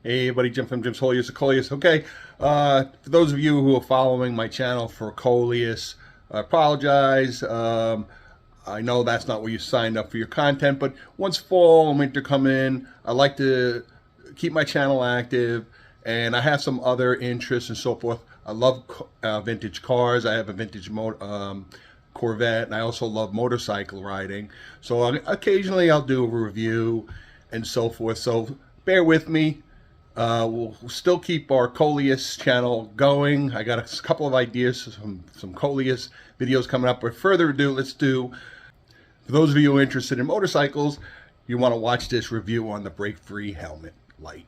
Hey everybody, Jim from Jim's Coleus. Okay, for those of you who are following my channel for Coleus, I apologize. I know that's not where you signed up for your content, but once fall and winter come in, I like to keep my channel active, and I have some other interests and so forth. I love vintage cars. I have a vintage Corvette, and I also love motorcycle riding. So occasionally I'll do a review and so forth. So bear with me. We'll still keep our Coleus channel going. I got a couple of ideas, some Coleus videos coming up. But further ado, for those of you who are interested in motorcycles, you want to watch this review on the Brakefree helmet light.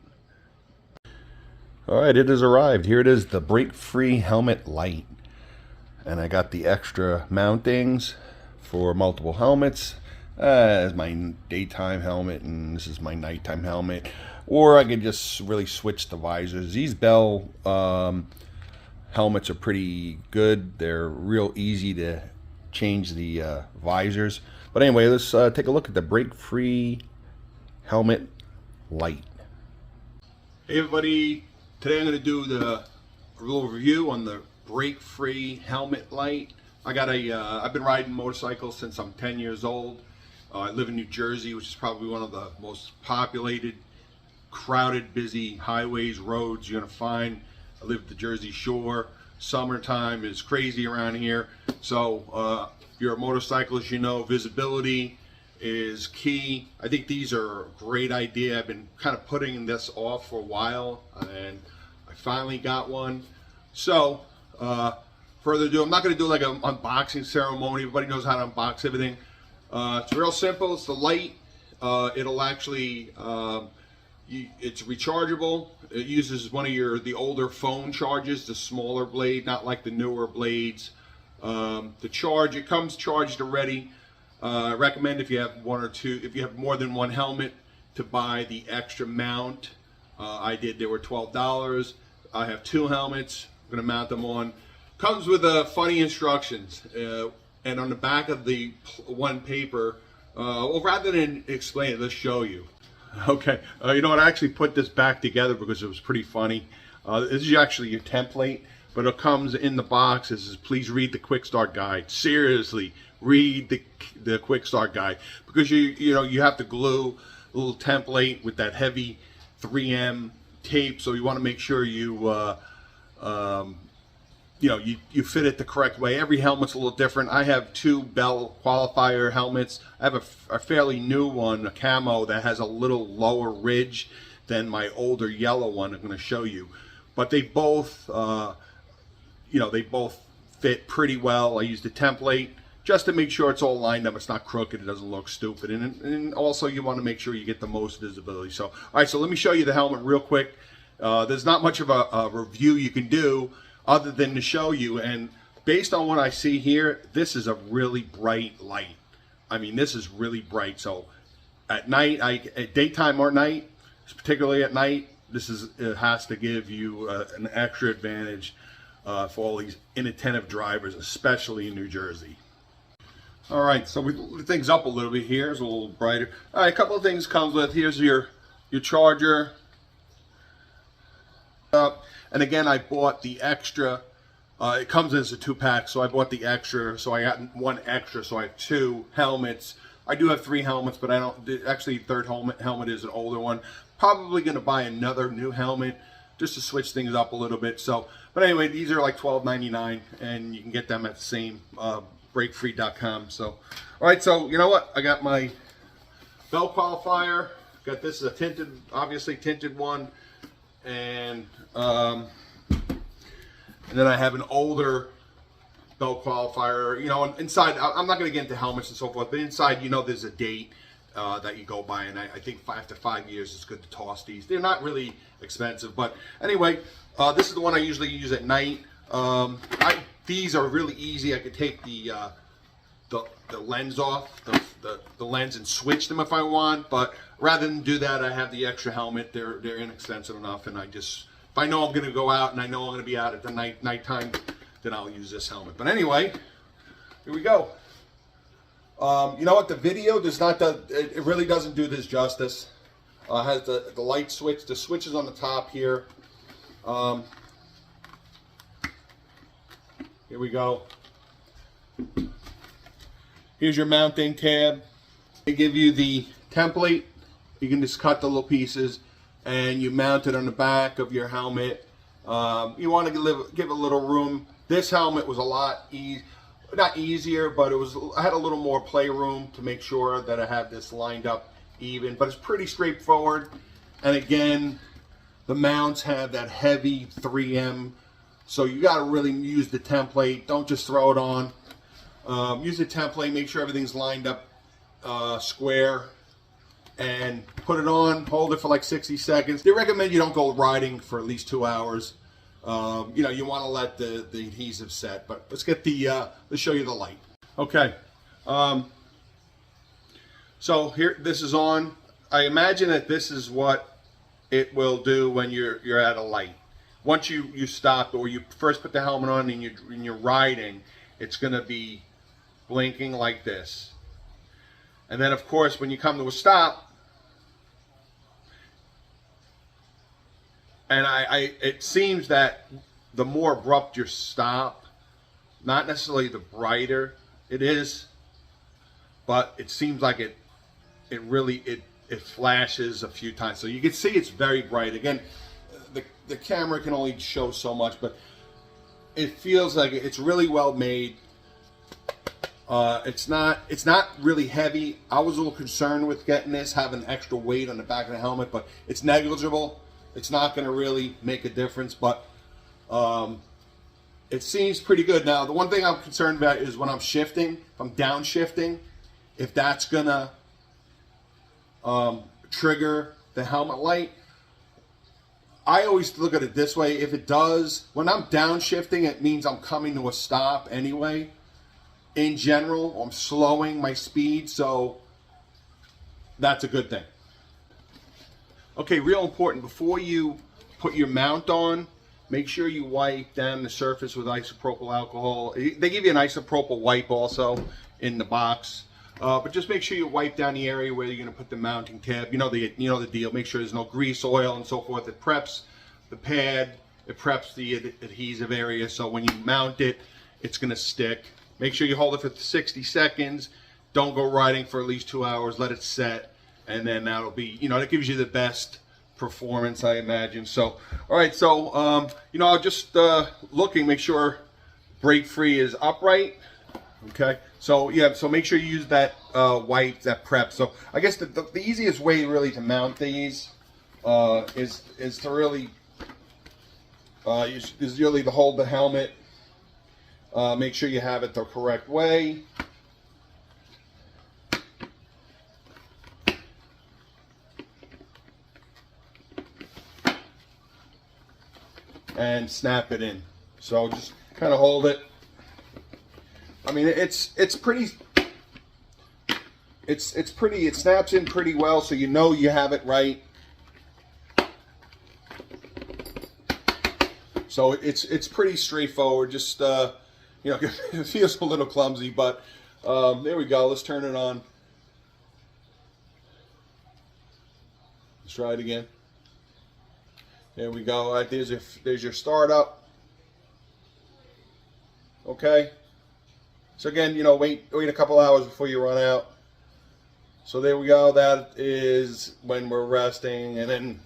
All right, it has arrived. Here it is, the Brakefree helmet light. And I got the extra mountings for multiple helmets. As my daytime helmet, and this is my nighttime helmet. Or I could just really switch the visors. These Bell helmets are pretty good. They're real easy to change the visors. But anyway, let's take a look at the Brakefree helmet light. Hey everybody, today I'm going to do a little review on the Brakefree helmet light. I've been riding motorcycles since I'm 10 years old. I live in New Jersey, which is probably one of the most populated, crowded, busy highways, roads you're going to find. I live at the Jersey Shore. Summertime is crazy around here. So if you're a motorcyclist, you know visibility is key. I think these are a great idea. I've been kind of putting this off for a while, and I finally got one. So further ado, I'm not going to do like an unboxing ceremony. Everybody knows how to unbox everything. It's real simple. It's the light. It'll actually, it's rechargeable. It uses one of the older phone charges, the smaller blade, not like the newer blades. The charge, it comes charged already. I recommend if you have if you have more than one helmet, to buy the extra mount. They were $12. I have 2 helmets. I'm going to mount them on. Comes with funny instructions. And on the back of the one paper, well, rather than explain it, let's show you. Okay, you know what? I actually put this back together because it was pretty funny. This is actually your template, but it comes in the box. It says, please read the quick start guide. Seriously, read the quick start guide, because you have to glue a little template with that heavy 3M tape, so you want to make sure you you fit it the correct way. Every helmet's a little different. I have 2 Bell qualifier helmets. I have a fairly new one, a camo, that has a little lower ridge than my older yellow one I'm going to show you. But they both, they both fit pretty well. I used a template just to make sure it's all lined up. It's not crooked. It doesn't look stupid. And also you want to make sure you get the most visibility. So, all right, so let me show you the helmet real quick. There's not much of a review you can do other than to show you, and based on what I see here, this is a really bright light. I mean, this is really bright. So at night, at daytime or night, particularly at night, it has to give you an extra advantage for all these inattentive drivers, especially in New Jersey. All right, so we lit things up a little bit here. It's a little brighter. All right, a couple of things comes with. Here's your charger. And again, I bought the extra. It comes as a 2-pack, so I bought the extra. So I got 1 extra, so I have 2 helmets. I do have 3 helmets, but I don't. Actually, third helmet is an older one. Probably going to buy another new helmet just to switch things up a little bit. So, but anyway, these are like $12.99, and you can get them at the same Brakefree.com. So, all right. So you know what? I got my Bell qualifier. Got this is a tinted, obviously tinted one. And then I have an older Bell qualifier. And inside, I'm not going to get into helmets and so forth, but inside, there's a date that you go by, and I think after 5 years, it's good to toss these. They're not really expensive, but anyway, this is the one I usually use at night. These are really easy. I could take the lens off, the lens, and switch them if I want, but rather than do that, I have the extra helmet. They're inexpensive enough, and if I know I'm going to go out and I know I'm going to be out at the nighttime, then I'll use this helmet. But anyway, here we go. You know what? The video does not. It really doesn't do this justice. Has the light switch. The switch is on the top here. Here we go. Here's your mounting tab. They give you the template. You can just cut the little pieces and you mount it on the back of your helmet. You want to give a little room. This helmet was a lot not easier, but I had a little more play room to make sure that I have this lined up even, but it's pretty straightforward. And again, the mounts have that heavy 3M, so you got to really use the template. Don't just throw it on. Use the template, make sure everything's lined up square, and put it on, hold it for like 60 seconds. They recommend you don't go riding for at least 2 hours. You know, you want to let the adhesive set, but let's get let's show you the light. Okay. So here, this is on. I imagine that this is what it will do when you're at a light. Once you stop, or you first put the helmet on and you're riding, it's going to be blinking like this. And then of course when you come to a stop, and it seems that the more abrupt your stop, not necessarily the brighter it is, but it seems like it really flashes a few times. So you can see it's very bright. Again, the camera can only show so much, but it feels like it's really well made. It's not really heavy. I was a little concerned with getting this, having extra weight on the back of the helmet, but it's negligible. It's not going to really make a difference, but it seems pretty good. Now, the one thing I'm concerned about is when I'm shifting, if I'm downshifting, if that's going to trigger the helmet light. I always look at it this way. If it does, when I'm downshifting, it means I'm coming to a stop anyway. In general, I'm slowing my speed, so that's a good thing. Okay, real important, before you put your mount on, make sure you wipe down the surface with isopropyl alcohol. They give you an isopropyl wipe also in the box. But just make sure you wipe down the area where you're going to put the mounting tab. You know the deal. Make sure there's no grease, oil, and so forth. It preps the pad. It preps the adhesive area, so when you mount it, it's going to stick. Make sure you hold it for 60 seconds. Don't go riding for at least 2 hours. Let it set, and then that'll be, that gives you the best performance, I imagine. So, all right. So, I'll just looking, make sure Brakefree is upright. Okay. So yeah. So make sure you use that wipe, that prep. So I guess the easiest way really to mount these is to really to hold the helmet. Make sure you have it the correct way. And snap it in. So just kind of hold it. I mean, it's pretty. It snaps in pretty well, so you know you have it right. So it's pretty straightforward. Just it feels a little clumsy, but there we go. Let's turn it on. Let's try it again. There we go. All right, there's your startup. Okay. So again, wait a couple hours before you run out. So there we go. That is when we're resting, and then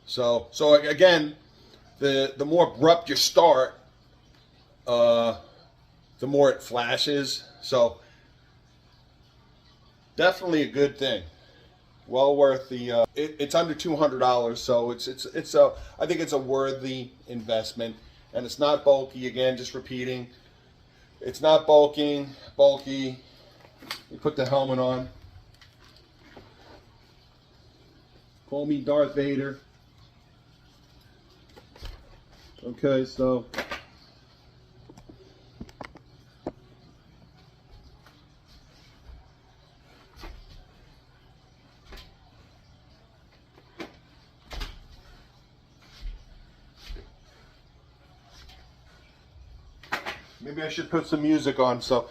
so again, the more abrupt you start, the more it flashes. So definitely a good thing. Well worth the. It's under $200, so I think it's a worthy investment. And it's not bulky. Again, just repeating, it's not bulky. You put the helmet on. Call me Darth Vader. Okay, so maybe I should put some music on. So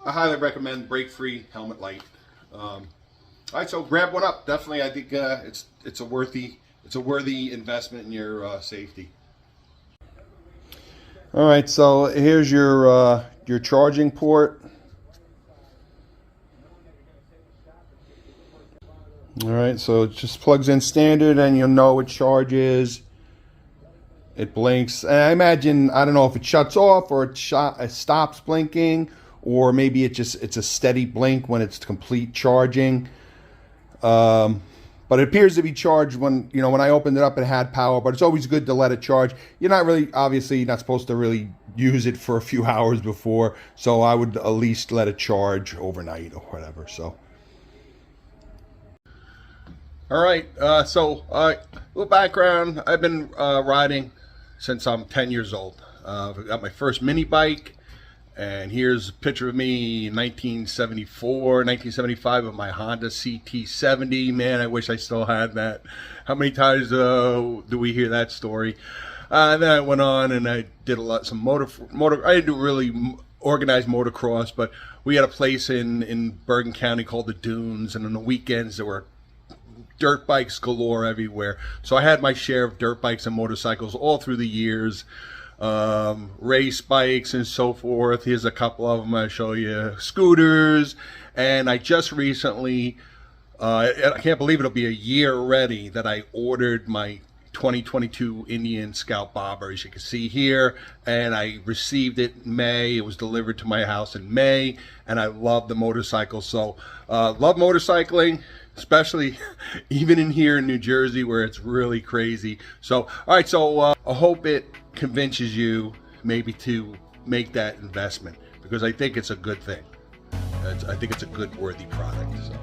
I highly recommend Brakefree helmet light. All right, so grab one up. Definitely, I think it's a worthy investment in your safety. All right, so here's your charging port. All right, so it just plugs in standard, and you'll know it charges. It blinks. And I imagine, I don't know if it shuts off or it stops blinking, or maybe it's a steady blink when it's complete charging. But it appears to be charged when I opened it up, it had power, but it's always good to let it charge. You're not really, obviously, you're not supposed to really use it for a few hours before, so I would at least let it charge overnight or whatever. So. All right, so little background. I've been riding since I'm 10 years old. I got my first mini bike, and here's a picture of me in 1974, 1975 with my Honda CT70. Man, I wish I still had that. How many times do we hear that story? Then I went on and I did some motor. I didn't do really organized motocross, but we had a place in Bergen County called the Dunes, and on the weekends there were dirt bikes galore everywhere. So I had my share of dirt bikes and motorcycles all through the years, race bikes and so forth. Here's a couple of them. I'll show you scooters. And I just recently, I can't believe it'll be a year already that I ordered my 2022 Indian Scout Bobber, as you can see here, and I received it in May. It was delivered to my house in May, and I love the motorcycle. So love motorcycling, especially even in here in New Jersey where it's really crazy. So all right, so I hope it convinces you maybe to make that investment, because I think it's a good thing. I think it's a good worthy product. So